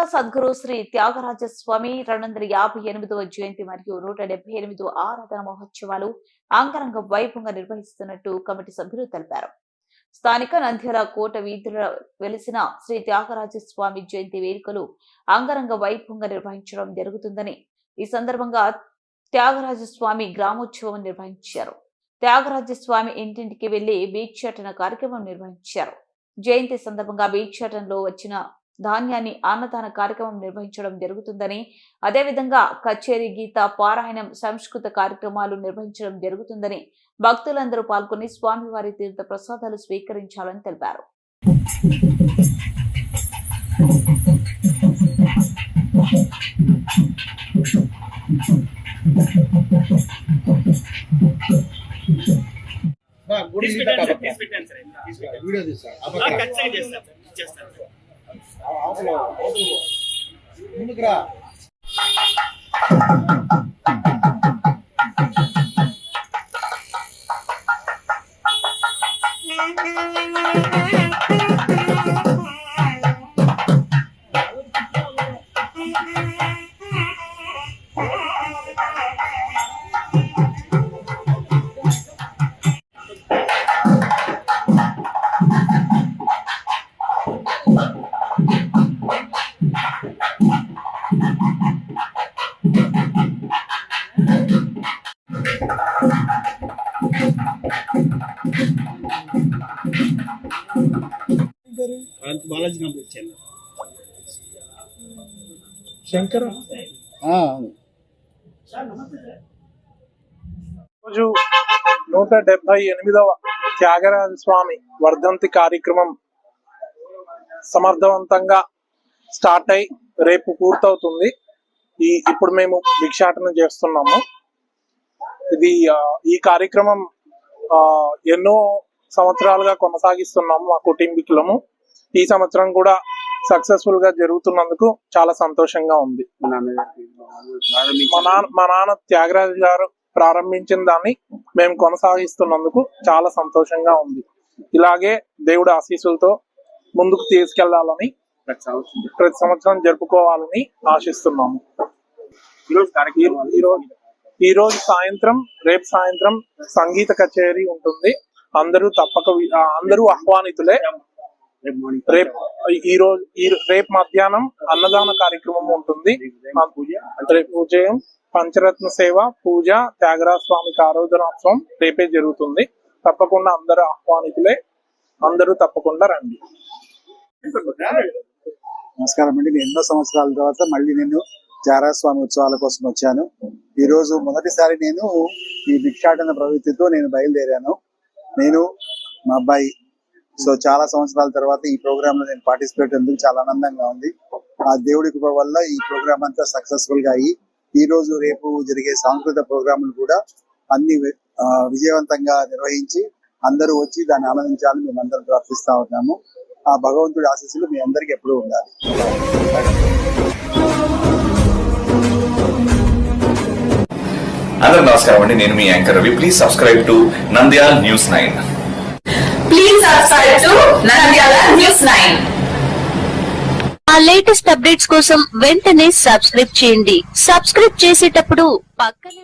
సందర్భంగా సద్గురు శ్రీ త్యాగరాజస్వామి 258వ జయంతి మరియు 178వ ఆరాధన మహోత్సవాలు అంగరంగ వైభవంగా నిర్వహిస్తున్నట్టు కమిటీ సభ్యులు తెలిపారు. స్థానిక నంద్యాల కోట వీధుల వెలిసిన శ్రీ త్యాగరాజస్వామి జయంతి వేడుకలు అంగరంగ వైభవంగా నిర్వహించడం జరుగుతుందని, ఈ సందర్భంగా త్యాగరాజస్వామి గ్రామోత్సవం నిర్వహించారు. త్యాగరాజస్వామి ఇంటింటికి వెళ్లి భిక్షాటన కార్యక్రమం నిర్వహించారు. జయంతి సందర్భంగా భిక్షాటనలో వచ్చిన ధాన్యాన్ని అన్నదాన కార్యక్రమం నిర్వహించడం జరుగుతుందని, అదేవిధంగా కచేరీ, గీత పారాయణం, సంస్కృత కార్యక్రమాలు నిర్వహించడం జరుగుతుందని, భక్తులందరూ పాల్గొని స్వామివారి తీర్థ ప్రసాదాలు స్వీకరించాలని తెలిపారు. శంకర రోజు 178వ త్యాగరాజ స్వామి వర్ధంతి కార్యక్రమం సమర్థవంతంగా స్టార్ట్ అయి రేపు పూర్తవుతుంది. ఇప్పుడు మేము భిక్షాటన చేస్తున్నాము. ఈ కార్యక్రమం ఎన్నో సంవత్సరాలుగా కొనసాగిస్తున్నాము మా కుటుంబీకులము. ఈ సంవత్సరం కూడా సక్సెస్ఫుల్ గా జరుగుతున్నందుకు చాలా సంతోషంగా ఉంది. మా నాన్న త్యాగరాజు గారు ప్రారంభించిన దాన్ని మేము కొనసాగిస్తున్నందుకు చాలా సంతోషంగా ఉంది. ఇలాగే దేవుడి ఆశీస్సులతో ముందుకు తీసుకెళ్లాలని, ప్రతి సంవత్సరం జరుపుకోవాలని ఆశిస్తున్నాము. ఈ రోజు సాయంత్రం, రేపు సాయంత్రం సంగీత కచేరీ ఉంటుంది. అందరూ ఆహ్వానితులే. రేపు మధ్యాహ్నం అన్నదాన కార్యక్రమం ఉంటుంది. రేపు ఉదయం పంచరత్న సేవ, పూజ, త్యాగరాజ స్వామికి ఆరాధనోత్సవం రేపే జరుగుతుంది. తప్పకుండా అందరూ ఆహ్వానితులే. అందరూ తప్పకుండా రండి. నమస్కారం అండి. నేను ఎన్నో సంవత్సరాల తర్వాత మళ్ళీ నేను త్యాగరాజ స్వామి ఉత్సవాల కోసం వచ్చాను. ఈ రోజు మొదటిసారి నేను ఈ భిక్షాటన ప్రవృత్తితో నేను బయలుదేరాను. నేను మా అబ్బాయి చాలా సంవత్సరాల తర్వాత ఈ ప్రోగ్రామ్ లో నేను పార్టిసిపేట్ ఎందుకు చాలా ఆనందంగా ఉంది. ఆ దేవుడి కృప వల్ల ఈ ప్రోగ్రామ్ అంతా సక్సెస్ఫుల్ గా అయ్యి ఈ రోజు రేపు జరిగే సాంస్కృతిక ప్రోగ్రాములు కూడా అన్ని విజయవంతంగా నిర్వహించి అందరూ వచ్చి దాన్ని ఆనందించాలని మేము అందరం ప్రార్థిస్తా ఉన్నాము. ఆ భగవంతుడి ఆశీస్సులు మీ అందరికి ఎప్పుడూ ఉండాలి. అందరూ నమస్కారం అండి. నేను మీ anchor Ravi. Please subscribe to Nandyal news 9. Please subscribe to Nandyal news 9. ఆ లేటెస్ట్ అప్డేట్స్ కోసం వెంటనే సబ్స్క్రైబ్ చేయండి. సబ్స్క్రైబ్ చేసేటప్పుడు పక్కనే